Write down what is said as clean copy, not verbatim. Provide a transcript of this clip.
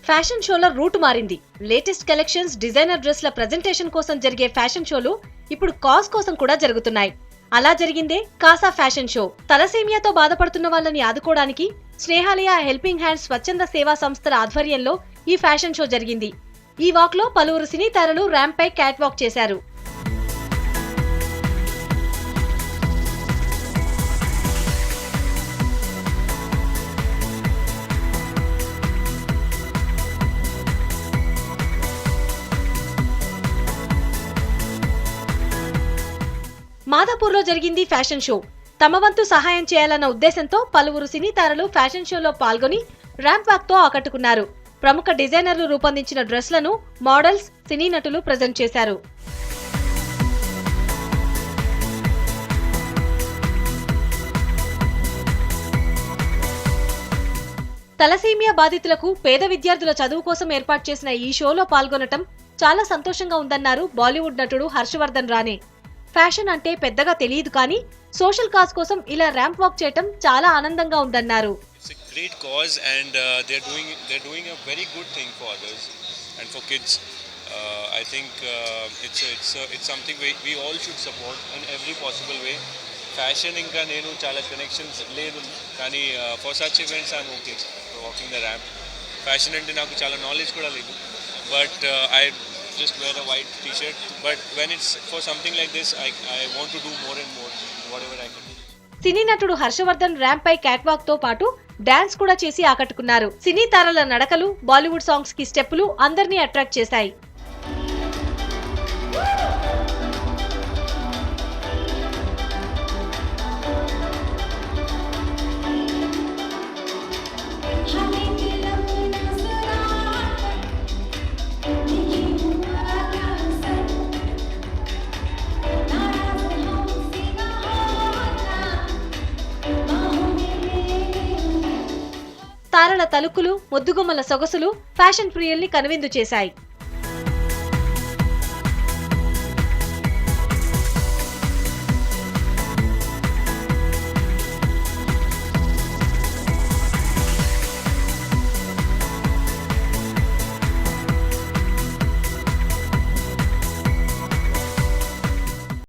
Fashion షోల route మారింది. Latest collections, designer డ్రెస్ల presentation కోసం జరిగే ఫ్యాషన్ షోలు ఇప్పుడు కాజ్ కోసం కూడా జరుగుతున్నాయి. అలా జరిగిందే కాసా ఫ్యాషన్ షో. తలసేమియాతో బాధపడుతున్న వాళ్ళని ఆదుకోవడానికి స్నేహాలయ హెల్పింగ్ హ్యాండ్స్ స్వచ్ఛంద సేవా సంస్థల ఆధ్వర్యంలో ఈ ఫ్యాషన్ షో జరిగింది. ఈ వాక్ లో పలువురు సినీ తారలు ర్యాంప్ పై క్యాట్ వాక్ చేశారు. మాదాపూర్లో జరిగింది ఫ్యాషన్ షో. తమ వంతు సహాయం చేయాలన్న ఉద్దేశంతో పలువురు సినీ తారలు ఫ్యాషన్ షోలో పాల్గొని ర్యాంప్ వాక్ తో ఆకట్టుకున్నారు. ప్రముఖ డిజైనర్లు రూపొందించిన డ్రెస్లను మోడల్స్, సినీ నటులు ప్రజెంట్ చేశారు. తలసేమియా బాధితులకు పేద విద్యార్థుల చదువు కోసం ఏర్పాటు చేసిన ఈ షోలో పాల్గొనటం చాలా సంతోషంగా ఉందన్నారు బాలీవుడ్ నటుడు హర్షవర్ధన్ రానే. ఫ్యాషన్ అంటే పెద్దగా తెలియదు కానీ సోషల్ కాజ్ కోసం ఇలా ర్యాంప్ వాక్ చేయటం చాలా ఆనందంగా ఉందన్నారు. It's a great cause and they're doing a very good thing for others and for kids. I think it's something we all should support in every possible way. Fashion inka nenu chala connections ledu kani for such events I'm okay for walking the ramp. Fashion ante naku chala knowledge kuda ledu but I just wear a white t-shirt but when it's for something like this I want to do more and more whatever I can do. సినీ నటుడు Harshavardhan ramp పై cat walk తో పాటు dance కూడా చేసి ఆకట్టుకున్నారు. సినీ తారల నడకలు, Bollywood songs కి స్టెప్పులు అందరినీ అట్రాక్ట్ చేశాయి. తారల తలుకులు, ముద్దుగుమ్మల సొగసులు ఫ్యాషన్ ప్రియుల్ని కనువిందు చేశాయి.